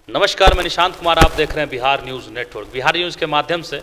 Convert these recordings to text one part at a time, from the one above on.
नमस्कार, मैं निशांत कुमार। आप देख रहे हैं Bihar news network. Bihar news के माध्यम से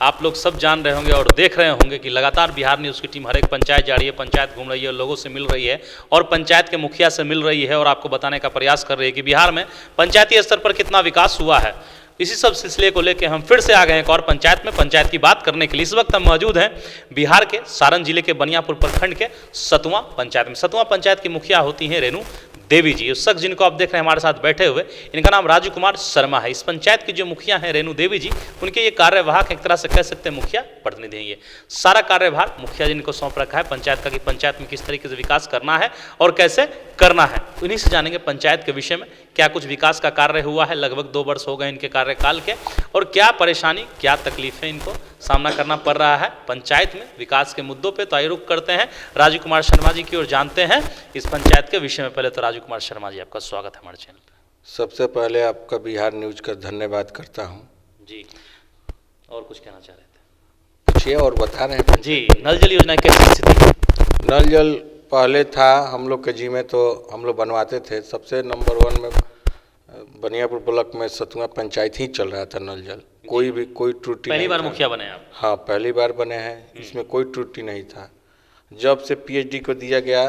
आप लोग सब जान रहे होंगे और देख रहे होंगे कि लगातार बिहार न्यूज़ की टीम हर एक पंचायत जा रही है, पंचायत घूम रही है, लोगों से मिल रही है और पंचायत के मुखिया से मिल रही है और आपको बताने का प्रयास कर रही है कि बिहार में पंचायती स्तर पर कितना विकास हुआ है। इसी सब सिलसिले को लेकर हम फिर से आ गए हैं एक और पंचायत में पंचायत की बात करने के लिए। इस वक्त हम मौजूद हैं बिहार के सारण जिले के बनियापुर प्रखंड के सतुआ पंचायत में। सतुआ पंचायत की मुखिया होती हैं रेणु देवी जी। उस शख्स जिनको आप देख रहे हैं हमारे साथ बैठे हुए, इनका नाम राजू कुमार शर्मा है। इस पंचायत की जो मुखिया हैं रेणु देवी जी, उनके ये कार्यवाहक एक तरह से कह सकते हैं मुखिया प्रतिनिधि हैं। ये सारा कार्यभार मुखिया जी ने को सौंप रखा है पंचायत का कि पंचायत में किस तरीके से विकास करना है और कैसे करना है। उन्हीं से जानेंगे पंचायत के विषय में क्या कुछ विकास का कार्य हुआ है, लगभग 2 वर्ष हो गए इनके कार्यकाल के, और क्या परेशानी क्या तकलीफें इनको सामना करना पड़ रहा है पंचायत में विकास के मुद्दों पे। तो आइए रुक करते हैं राजू कुमार शर्मा जी की ओर, जानते हैं इस पंचायत के विषय में। पहले तो राजू कुमार शर्मा जी, आपका स्वागत है हमारे चैनल पे। सबसे पहले आपका बिहार न्यूज का धन्यवाद करता हूं जी। और कुछ कहना चाह रहे थे? पूछिए और बता रहे हैं जी। नल जल योजना की कैसी स्थिति है? नल जल पहले था हम लोग के जी में, तो हम लोग बनवाते थे। सबसे नंबर 1 में बनियापुर ब्लॉक में सतुआ पंचायत ही चल रहा था नल जल। कोई त्रुटि पहली नहीं बार था। मुखिया बने आप? हाँ, पहली बार बने हैं। इसमें कोई त्रुटि नहीं था। जब से पीएचडी को दिया गया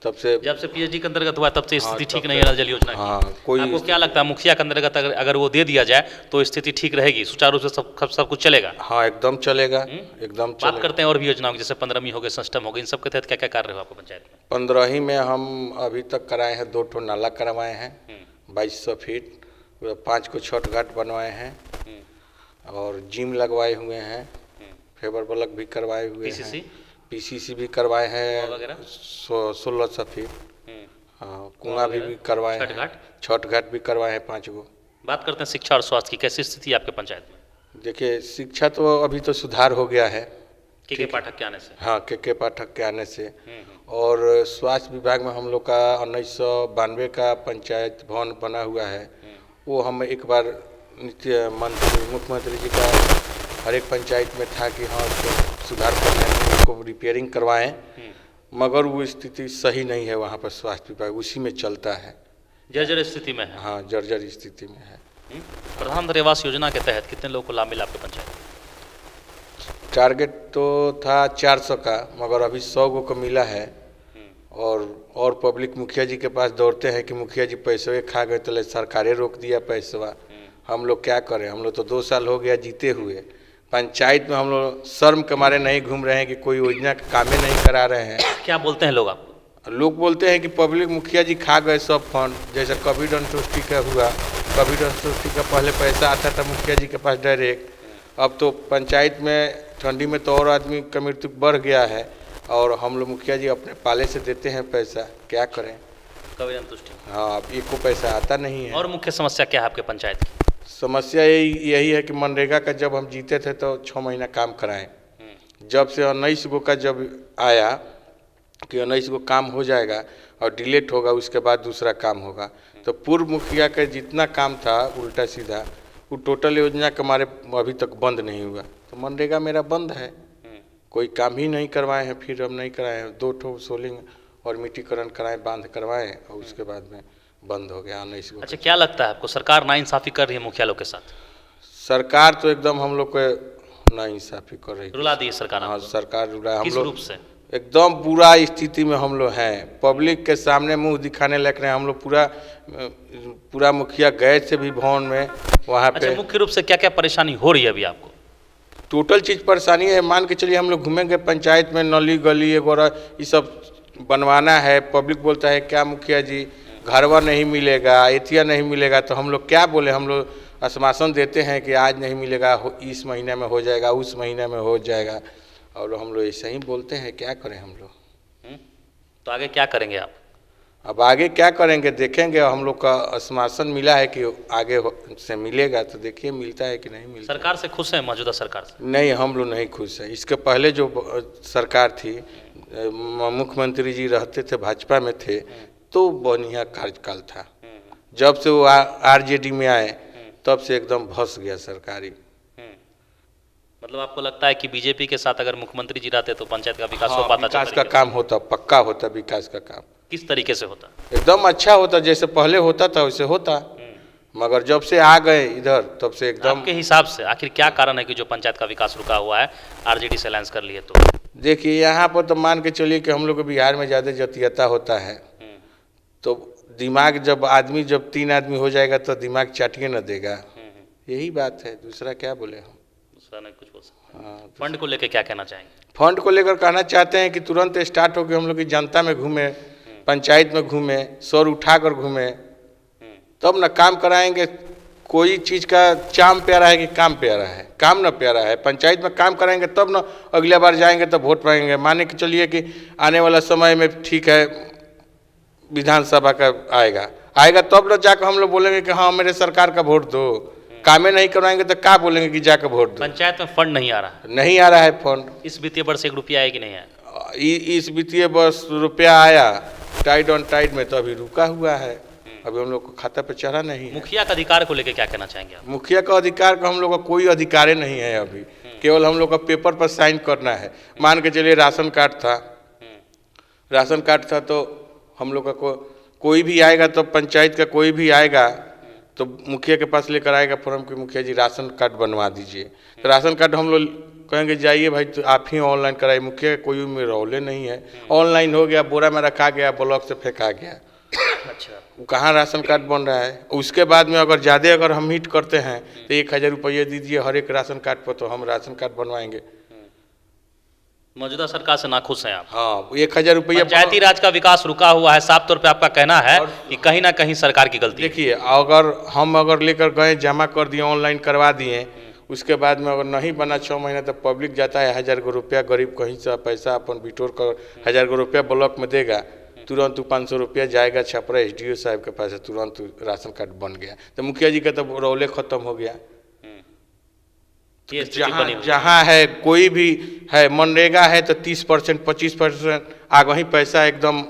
तब से, जब से पीएचडी के अंतर्गत हुआ तब से स्थिति ठीक नहीं है नल जल योजना की। हाँ, कोई आपको क्या लगता है मुखिया के अंतर्गत अगर वो दे दिया जाए तो स्थिति ठीक रहेगी, सुचारू रूप से सब कुछ चलेगा? हाँ, एकदम चलेगा, एकदम बात चलेगा। करते हैं और भी योजनाओं की, जैसे 15वीं हो गए, सिस्टम हो गए, इन सब के तहत क्या क्या कार्य हो आपको पंचायत में? 15 में हम अभी तक कराए हैं, 2 ठो नाला करवाए हैं 2200 फीट, 5 को छठ घाट बनवाए हैं और जिम लगवाए हुए हैं, फेबर ब्लॉक भी करवाए हुए हैं, पीसीसी भी करवाए हैं 1600 फीट, कुआं भी करवाए हैं, छठ घाट भी करवाए हैं 5 गो। बात करते हैं शिक्षा और स्वास्थ्य की, कैसी स्थिति है आपके पंचायत में? देखिए, शिक्षा तो अभी तो सुधार हो गया है के पाठक के आने से। हाँ, के पाठक के आने से। और स्वास्थ्य विभाग में हम लोग का 1992 का पंचायत भवन बना हुआ है। वो हम एक बार मुख्यमंत्री जी का हर एक पंचायत में था कि हाँ उसको सुधार करना है, उसको रिपेयरिंग करवाएं, मगर वो स्थिति सही नहीं है। वहाँ पर स्वास्थ्य विभाग उसी में चलता है, जर्जर स्थिति में है। हाँ, जर्जर स्थिति में है। प्रधानमंत्री आवास योजना के तहत कितने लोगों को लाभ मिला आपके पंचायत में? टारगेट तो था 400 का, मगर अभी 100 गो को मिला है। और पब्लिक मुखिया जी के पास दौड़ते हैं कि मुखिया जी पैसे खा गए, तो सरकारें रोक दिया पैसवा। हम लोग क्या करें? हम लोग तो 2 साल हो गया जीते हुए पंचायत में। हम लोग शर्म के मारे नहीं घूम रहे हैं कि कोई योजना का कामें नहीं करा रहे हैं। क्या बोलते हैं लोग आपको? लोग बोलते हैं कि पब्लिक मुखिया जी खा गए सब फंड। जैसे कोविड अंतोष्टि का हुआ, कोविड अंतोष्टि का पहले पैसा आता था मुखिया जी के पास डायरेक्ट। अब तो पंचायत में ठंडी में तो और आदमी का मृत्यु बढ़ गया है और हम लोग मुखिया जी अपने पाले से देते हैं पैसा। क्या करें? कोविड अंतुष्टि। हाँ, अब एक को पैसा आता नहीं है। और मुख्य समस्या क्या है आपके पंचायत की? समस्या यही है कि मनरेगा का जब हम जीते थे तो 6 महीना काम कराएं। जब से 19 गो का जब आया कि 19 गो काम हो जाएगा और डिलेट होगा, उसके बाद दूसरा काम होगा, तो पूर्व मुखिया का जितना काम था उल्टा सीधा, वो टोटल योजना के हमारे अभी तक बंद नहीं हुआ। तो मनरेगा मेरा बंद है, कोई काम ही नहीं करवाए हैं। फिर हम नहीं कराए हैं, 2 ठो सोलिंग और मिट्टीकरण कराएं, बांध करवाएं और उसके बाद में बंद हो गया 19 गो। अच्छा, क्या लगता है आपको सरकार नाइंसाफी कर रही है मुखिया लोग के साथ? सरकार तो एकदम हम लोग को नाइंसाफी कर रही है। रुला दी है सरकार? हाँ, सरकार रुला। हम किस लोग रूप से? एकदम बुरा स्थिति में हम लोग हैं। पब्लिक के सामने मुंह दिखाने लग रहे हैं हम लोग। पूरा मुखिया गए थे भी भवन में वहाँ पे। अच्छा, मुख्य रूप से क्या क्या परेशानी हो रही है अभी आपको? टोटल चीज़ परेशानी है। मान के चलिए हम लोग घूमेंगे पंचायत में, नली गली वगैरह ये सब बनवाना है। पब्लिक बोलता है क्या मुखिया जी घरवा नहीं मिलेगा, एथिया नहीं मिलेगा, तो हम लोग क्या बोले? हम लोग आश्वासन देते हैं कि आज नहीं मिलेगा, इस महीने में हो जाएगा, उस महीने में हो जाएगा, और हम लोग ऐसे ही बोलते हैं। क्या करें हम लोग? तो आगे क्या करेंगे आप? अब आगे क्या करेंगे देखेंगे। हम लोग का आश्वासन मिला है कि आगे से मिलेगा, तो देखिए मिलता है कि नहीं मिलता। सरकार से खुश है मौजूदा सरकार से? नहीं, हम लोग नहीं खुश हैं। इसके पहले जो सरकार थी, मुख्यमंत्री जी रहते थे, भाजपा में थे, तो बढ़िया कार्यकाल था। जब से वो आरजेडी में आए तब से एकदम भस गया सरकारी। मतलब आपको लगता है कि बीजेपी के साथ अगर मुख्यमंत्री जी रहते तो पंचायत का विकास हो हाँ, पाता? विकास का काम होता, पक्का होता विकास का काम। किस तरीके से होता? एकदम अच्छा होता, जैसे पहले होता था वैसे होता। मगर जब से आ गए इधर तब से एकदम। आपके हिसाब से आखिर क्या कारण है कि जो पंचायत का विकास रुका हुआ है आरजेडी से अलायंस कर लिए तो? देखिए यहाँ पर तो मान के चलिए कि हम लोग के बिहार में ज़्यादा जातीयता होता है, तो दिमाग जब 3 आदमी हो जाएगा तो दिमाग चाटिए न देगा, यही बात है, दूसरा क्या बोले हम। दूसरा नहीं कुछ बोल सकते। हाँ, फंड को लेकर क्या कहना चाहेंगे? फंड को लेकर कहना चाहते हैं कि तुरंत स्टार्ट हो के हम लोग की जनता में घूमे, पंचायत में घूमे, सौर उठा कर घूमे, तब न काम कराएंगे। कोई चीज़ का चाम प्यारा है कि काम प्यारा है? काम न प्यारा है। पंचायत में काम कराएंगे तब न अगले बार जाएंगे तब वोट पाएंगे। माने कि चलिए कि आने वाला समय में ठीक है विधानसभा का आएगा तब न जाकर हम लोग बोलेंगे कि हाँ मेरे सरकार का वोट दो। कामें नहीं करवाएंगे तो क्या बोलेंगे कि जाकर वोट दो। पंचायत में फंड नहीं आ रहा, नहीं आ रहा है फंड। इस वित्तीय वर्ष 1 रुपया आया कि नहीं आया? इस वित्तीय वर्ष रुपया आया टाइड ऑन टाइड में, तो अभी रुका हुआ है, अभी हम लोग को खाता पे चढ़ा नहीं है। मुखिया का अधिकार को लेकर क्या कहना चाहेंगे आप? मुखिया का अधिकार का हम लोग का कोई अधिकार नहीं है अभी, केवल हम लोग का पेपर पर साइन करना है। मान के चलिए राशन कार्ड था तो हम लोग का कोई भी आएगा तो पंचायत का कोई भी आएगा तो मुखिया के पास लेकर आएगा फॉर्म कि मुखिया जी राशन कार्ड बनवा दीजिए, तो राशन कार्ड हम लोग कहेंगे जाइए भाई तो आप ही ऑनलाइन कराइए। मुखिया कोई में रौले नहीं है, ऑनलाइन हो गया, बोरा में रखा गया, ब्लॉक से फेंका गया। अच्छा, वो कहाँ राशन कार्ड बन रहा है? उसके बाद में अगर हम हिट करते हैं तो 1000 रुपये दीजिए हर एक राशन कार्ड पर, तो हम राशन कार्ड बनवाएंगे। मौजूदा सरकार से नाखुश हैं आप? हाँ, 1000 रुपये। पंचायती राज का विकास रुका हुआ है, साफ तौर पे आपका कहना है कि कहीं ना कहीं सरकार की गलती है। देखिए अगर लेकर गए जमा कर दिए, ऑनलाइन करवा दिए, उसके बाद में अगर नहीं बना 6 महीना तो पब्लिक जाता है 1000 रुपया, गरीब कहीं से पैसा अपन बिटोर कर 1000 रुपया ब्लॉक में देगा, तुरंत 500 रुपया जाएगा छपरा SDO साहब के पास, तुरंत राशन कार्ड बन गया। तो मुखिया जी का तो रौले खत्म हो गया। जहाँ है कोई भी है, मनरेगा है तो 30% 25% आगे ही पैसा एकदम,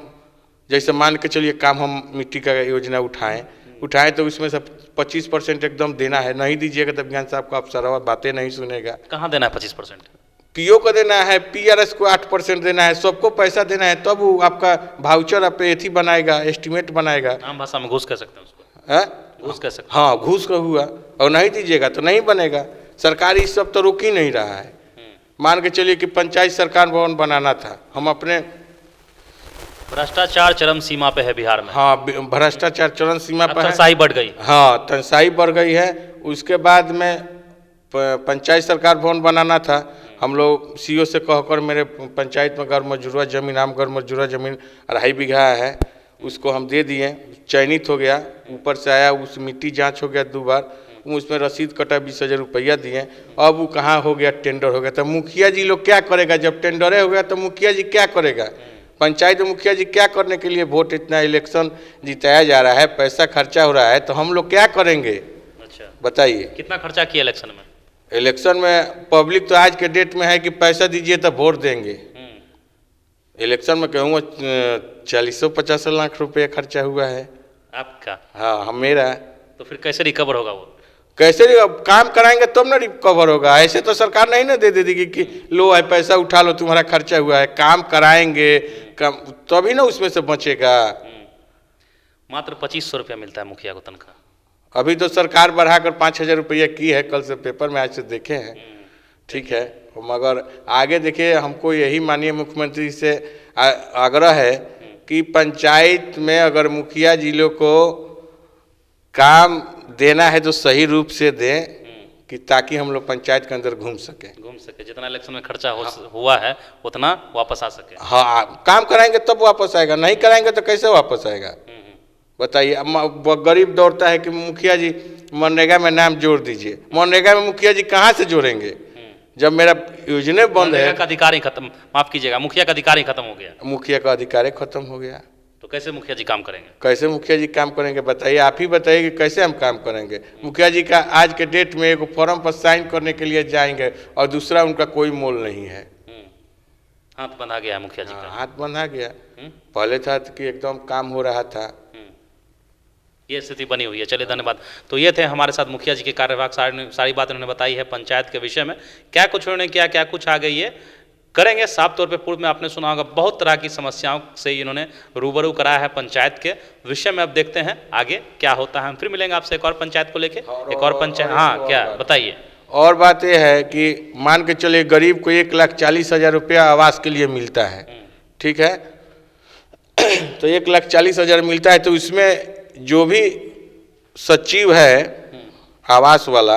जैसे मान के चलिए काम हम मिट्टी का योजना उठाएं तो उसमें से 25% एकदम देना है। नहीं दीजिएगा तो ज्ञान साहब को अफसर बातें नहीं सुनेगा। कहाँ देना है 25%? PO को देना है, PRS को 8% देना है, सबको पैसा देना है, तब वो आपका वाउचर आप एथी बनाएगा, एस्टिमेट बनाएगा। आम भाषा में घूस कह सकते हैं उसको। घूस कह सकते हैं। हाँ, घूस का हुआ, और नहीं दीजिएगा तो नहीं बनेगा। सरकार इस सब तो रोक ही नहीं रहा है। मान के चलिए कि पंचायत सरकार भवन बनाना था, हम अपने भ्रष्टाचार चरम सीमा पे है बिहार में। हाँ, भ्रष्टाचार चरम सीमा पर है, तनसाही बढ़ गई। हाँ, तनसाही बढ़ गई है। उसके बाद में पंचायत सरकार भवन बनाना था, हम लोग CO से कहकर मेरे पंचायत में गैर मजूरा जमीन 2.5 बीघा है, उसको हम दे दिए, चयनित हो गया, ऊपर से आया, उस मिट्टी जांच हो गया 2 बार, उसमें रसीद कटा 20,000 रुपया दिए। अब वो कहाँ हो गया, टेंडर हो गया। तो मुखिया जी लोग क्या करेगा? जब टेंडरे हो गया तो मुखिया जी क्या करेगा? पंचायत में मुखिया जी क्या करने के लिए? वोट इतना इलेक्शन जिताया जा रहा है, पैसा खर्चा हो रहा है, तो हम लोग क्या करेंगे? अच्छा, बताइए। कितना खर्चा किया इलेक्शन में? इलेक्शन में पब्लिक तो आज के डेट में है कि पैसा दीजिए तो वोट देंगे। इलेक्शन में कहूँगा 40-50 लाख रुपये खर्चा हुआ है आपका। हाँ, मेरा। तो फिर कैसे रिकवर होगा वो? कैसे काम कराएंगे तब ना रिकवर होगा। ऐसे तो सरकार नहीं ना दे देगी कि लो है पैसा उठा लो, तुम्हारा खर्चा हुआ है। काम कराएंगे तभी ना उसमें से बचेगा। मात्र 2500 रुपया मिलता है मुखिया को तनख्वाह। अभी तो सरकार बढ़ाकर 5000 रुपया की है, कल से पेपर में आज से देखे हैं। ठीक है, मगर आगे देखिए, हमको यही माननीय मुख्यमंत्री से आग्रह है कि पंचायत में अगर मुखिया जी लोग को काम देना है तो सही रूप से दें, कि ताकि हम लोग पंचायत के अंदर घूम सके। जितना इलेक्शन में खर्चा हुआ है उतना वापस आ सके। हाँ, काम कराएंगे तब वापस आएगा, नहीं कराएंगे तो कैसे वापस आएगा? बताइए। गरीब दौड़ता है कि मुखिया जी मनरेगा में नाम जोड़ दीजिए। मनरेगा में मुखिया जी कहाँ से जोड़ेंगे जब मेरा योजना बंद है? अधिकार ही खत्म, माफ कीजिएगा, मुखिया का अधिकार ही खत्म हो गया। मुखिया का अधिकार खत्म हो गया तो कैसे मुखिया जी काम करेंगे? कैसे मुखिया जी काम करेंगे? बताइए, आप ही बताइए कि कैसे हम काम करेंगे? मुखिया जी का आज के डेट में एक फॉर्म पर साइन करने के लिए जाएंगे और दूसरा उनका कोई मोल नहीं है। हाथ बंधा गया मुखिया जी का। हाथ बंधा गया। पहले था कि एकदम काम हो रहा था, ये स्थिति बनी हुई है। चलिए, धन्यवाद। तो ये थे हमारे साथ मुखिया जी के कार्यवाहक, सारी बात उन्होंने बताई है पंचायत के विषय में, क्या कुछ उन्होंने किया, क्या कुछ आ गई है। करेंगे। साफ तौर पे पूर्व में आपने सुना होगा बहुत तरह की समस्याओं से इन्होंने रूबरू कराया है पंचायत के विषय में। अब देखते हैं आगे क्या होता है। हम फिर मिलेंगे आपसे एक और पंचायत को लेके, एक और पंचायत। हाँ, क्या बताइए। और बात यह है कि मान के चलिए गरीब को 1,40,000 रुपया आवास के लिए मिलता है, ठीक है। तो 1,40,000 मिलता है, तो इसमें जो भी सचिव है आवास वाला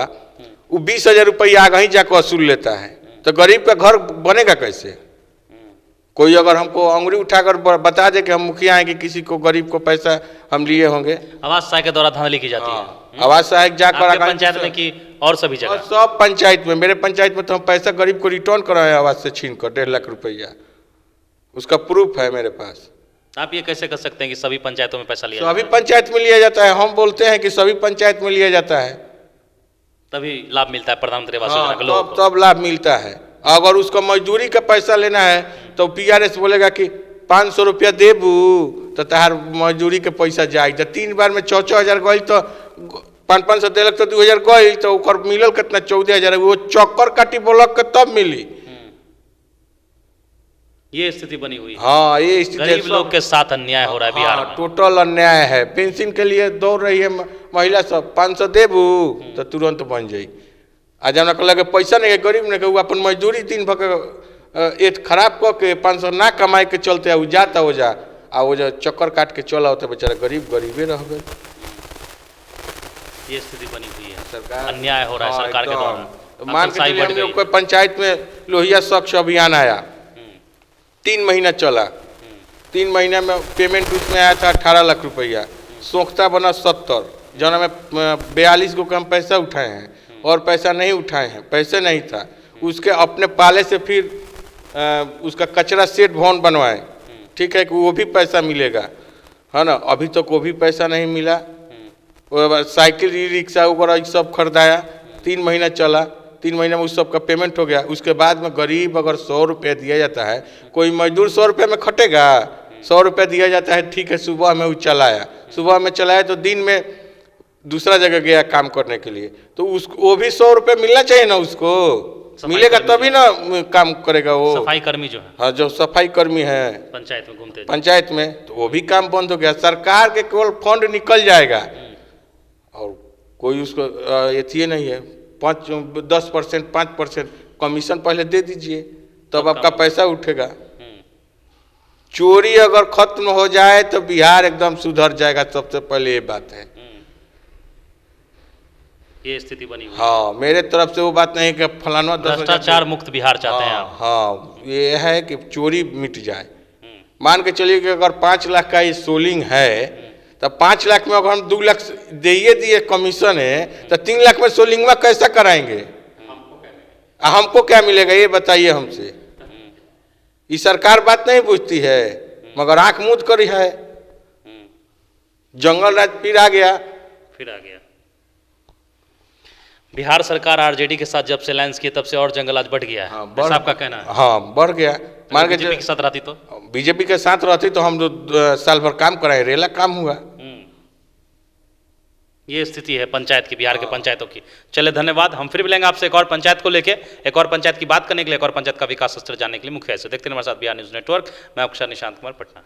वो 20,000 रुपया आगे ही जाकर वसूल लेता है। तो गरीब का घर बनेगा कैसे? कोई अगर हमको अंगुली उठाकर बता दे कि हम मुखिया हैं कि किसी को गरीब को पैसा हम लिए होंगे। आवास सहायक के द्वारा धांधली की जाती है। आवास सहायक जाकर पंचायत में की और सभी जगह, और सब पंचायत में, मेरे पंचायत में तो हम पैसा गरीब को रिटर्न कराए आवास से छीन कर 1.5 लाख रुपया, उसका प्रूफ है मेरे पास। आप ये कैसे कर सकते हैं कि सभी पंचायतों में पैसा लिया सभी पंचायत में लिया जाता है? हम बोलते हैं कि सभी पंचायत में लिया जाता है, तभी लाभ मिलता है प्रधानमंत्री आवास योजना के लोगों को। तब लाभ मिलता है। अगर उसको मजदूरी का पैसा लेना है तो PRS बोलेगा कि 500 रुपया देबू तो तहार मजदूरी के पैसा जाए। तो 3 बार में 6,000 गई तो 500 दिलक तो 2,000 गई तो ओकर मिलल कितना? 14,000। वो चक्कर काटी बोलक के तब मिली। ये स्थिति बनी हुई है। हाँ, ये स्थिति गरीब लोग के साथ अन्याय हो रहा है बिहार में। टोटल अन्याय है। पेंशन के लिए दौड़ रही है महिला सब, 500 देबू तो तुरंत बन जाई। आ जब कहला के पैसा नहीं है गरीब ने, वो अपन मजदूरी दिन भर के एट खराब कऽ के 500 ना कमाए के चलते वो जाता हो जा आ वो जो चक्कर काट के चला होता बेचारा गरीब गरीबे रह गए। ये स्थिति बनी हुई है, सरकार अन्याय हो रहा है सरकार के द्वारा। मान के चलिए हम लोग कोई पंचायत में लोहिया स्वच्छ अभियान आया, 3 महीना चला। 3 महीना में पेमेंट उसमें आया था 18 लाख रुपया, सोख्ता बना 70, जना में 42 को कम पैसा उठाए हैं और पैसा नहीं उठाए हैं, पैसे नहीं था। उसके अपने पाले से फिर उसका कचरा सेट भवन बनवाए, ठीक है, कि वो भी पैसा मिलेगा, है ना। अभी तक वो भी पैसा नहीं मिला। वो साइकिल रिक्शा वगैरह सब खरीदाया, 3 महीना चला। 3 महीने में उस सब का पेमेंट हो गया। उसके बाद में गरीब अगर 100 रुपया दिया जाता है, कोई मजदूर 100 रुपये में खटेगा? 100 रुपया दिया जाता है, ठीक है। सुबह में वो चलाया, सुबह में चलाया तो दिन में दूसरा जगह गया काम करने के लिए, तो उसको वो भी 100 रुपये मिलना चाहिए ना, उसको मिलेगा तभी ना काम करेगा वो। सफाई कर्मी जो है, हाँ, जो सफाई कर्मी है पंचायत में घूमते पंचायत में, तो वो भी काम बंद हो गया। सरकार के केवल फंड निकल जाएगा और कोई उसको ये नहीं है। 10%, 5% कमीशन पहले दे दीजिए, तब आपका पैसा उठेगा। चोरी अगर खत्म हो जाए तो बिहार एकदम सुधर जाएगा, सबसे पहले ये बात है। ये स्थिति बनी हुई। हाँ, मेरे तरफ से वो बात नहीं कि फलाना भ्रष्टाचार मुक्त बिहार चाहते हैं आप। हाँ, ये है कि चोरी मिट जाए। मान के चलिए कि अगर 5 लाख का ये सोलिंग है तो 5 लाख में अगर हम 2 लाख दिए कमीशन है तो 3 लाख में सोलिंगवा कैसा कराएंगे? हमको क्या मिलेगा ये बताइए हमसे। ये सरकार बात नहीं पूछती है, मगर आंख मूंद करी है। जंगल राज फिर आ गया। बिहार सरकार आरजेडी के साथ जब से अलायंस की तब से और जंगल आज बढ़ गया है। हाँ, ऐसा आपका कहना है? हाँ, बढ़ गया। मान के बीजेपी के साथ रहती तो, बीजेपी के साथ रहती तो हम 2 साल भर काम कराए, रेला काम हुआ। ये स्थिति है पंचायत की, बिहार के पंचायतों की। चले, धन्यवाद। हम फिर मिलेंगे आपसे एक और पंचायत को लेके, एक और पंचायत की बात करने के लिए, एक और पंचायत का विकास स्तर जानने के लिए। मुख्य से देखते हैं हमारे साथ बिहार न्यूज़ नेटवर्क। मैं अक्षर निशांत कुमार, पटना।